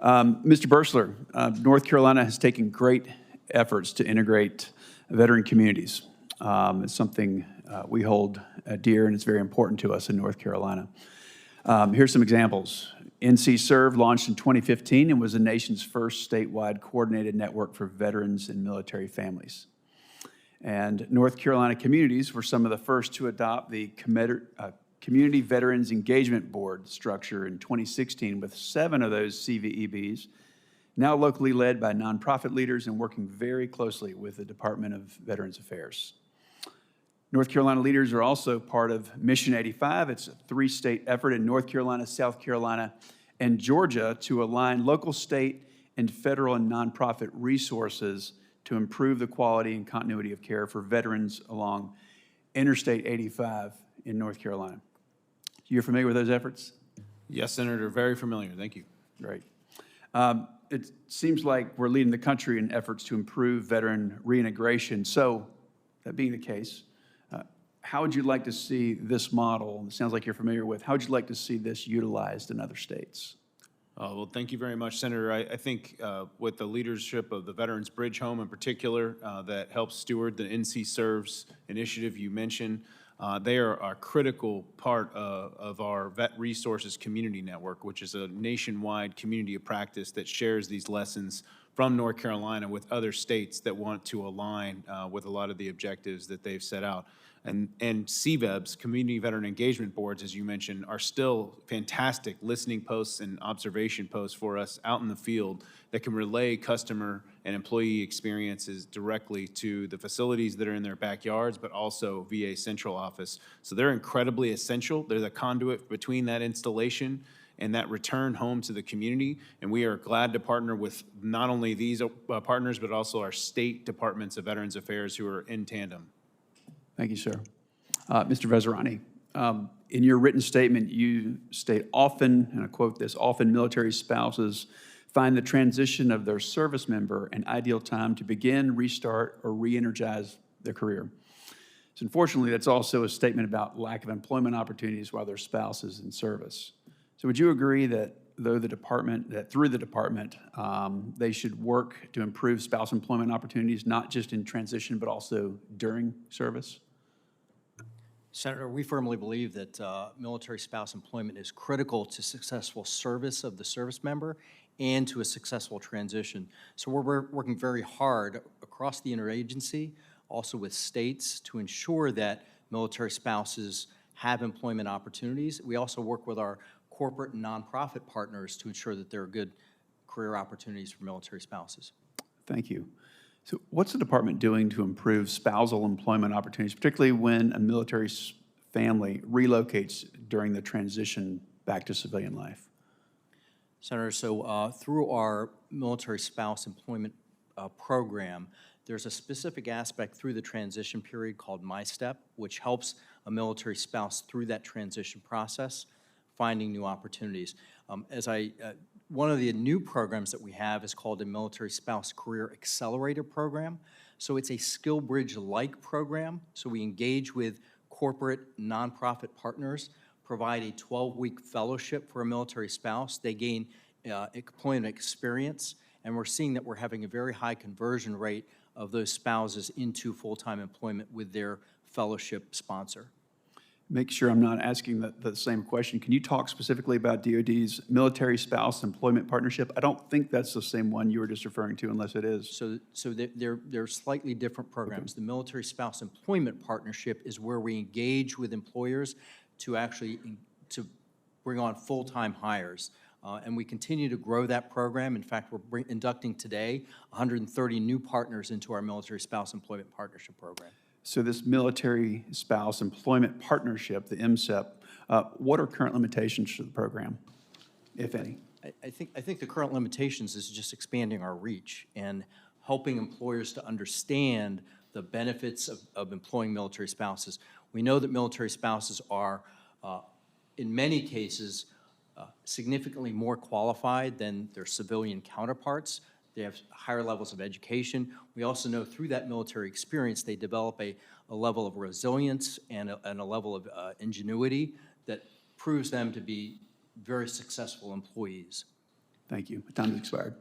Mr. Bursler, North Carolina has taken great efforts to integrate veteran communities. It's something we hold dear, and it's very important to us in North Carolina. Here's some examples. NC Serve launched in 2015 and was the nation's first statewide coordinated network for veterans and military families. And North Carolina communities were some of the first to adopt the Community Veterans Engagement Board structure in 2016, with 7 of those CVEBs now locally led by nonprofit leaders and working very closely with the Department of Veterans Affairs. North Carolina leaders are also part of Mission 85. It's a 3-state effort in North Carolina, South Carolina, and Georgia to align local, state, and federal and nonprofit resources to improve the quality and continuity of care for veterans along Interstate 85 in North Carolina. You're familiar with those efforts? Yes, Senator, very familiar. Thank you. Great. It seems like we're leading the country in efforts to improve veteran reintegration. So, that being the case, how would you like to see this model? It sounds like you're familiar with. How would you like to see this utilized in other states? Well, thank you very much, Senator. I think with the leadership of the Veterans Bridge Home in particular that helps steward the NC Serves initiative you mentioned, they are a critical part of our Vet Resources Community Network, which is a nationwide community of practice that shares these lessons from North Carolina with other states that want to align with a lot of the objectives that they've set out. And CVEBs, Community Veteran Engagement Boards, as you mentioned, are still fantastic listening posts and observation posts for us out in the field that can relay customer and employee experiences directly to the facilities that are in their backyards, but also VA Central Office. So they're incredibly essential. They're the conduit between that installation and that return home to the community. And we are glad to partner with not only these partners, but also our state departments of Veterans Affairs who are in tandem. Thank you, sir. Mr. Veserani, in your written statement, you state often, and I quote this, often military spouses find the transition of their service member an ideal time to begin, restart, or re-energize their career. So unfortunately, that's also a statement about lack of employment opportunities while their spouse is in service. So would you agree that through the department, they should work to improve spouse employment opportunities, not just in transition, but also during service? Senator, we firmly believe that military spouse employment is critical to successful service of the service member and to a successful transition. So we're working very hard across the interagency, also with states, to ensure that military spouses have employment opportunities. We also work with our corporate and nonprofit partners to ensure that there are good career opportunities for military spouses. Thank you. So what's the department doing to improve spousal employment opportunities, particularly when a military family relocates during the transition back to civilian life? Senator, so through our military spouse employment program, there's a specific aspect through the transition period called MyStep, which helps a military spouse through that transition process, finding new opportunities. One of the new programs that we have is called the Military Spouse Career Accelerator Program. So it's a SkillBridge-like program. So we engage with corporate nonprofit partners, provide a 12-week fellowship for a military spouse. They gain employment experience, and we're seeing that we're having a very high conversion rate of those spouses into full-time employment with their fellowship sponsor. Make sure I'm not asking the same question. Can you talk specifically about DoD's Military Spouse Employment Partnership? I don't think that's the same one you were just referring to, unless it is. So they're slightly different programs. Okay. The Military Spouse Employment Partnership is where we engage with employers to actually to bring on full-time hires. And we continue to grow that program. In fact, we're inducting today 130 new partners into our Military Spouse Employment Partnership program. So this Military Spouse Employment Partnership, the MSEP, what are current limitations to the program, if any? I think the current limitations is just expanding our reach and helping employers to understand the benefits of employing military spouses. We know that military spouses are, in many cases, significantly more qualified than their civilian counterparts. They have higher levels of education. We also know through that military experience, they develop a level of resilience and a level of ingenuity that proves them to be very successful employees. Thank you. My time has expired.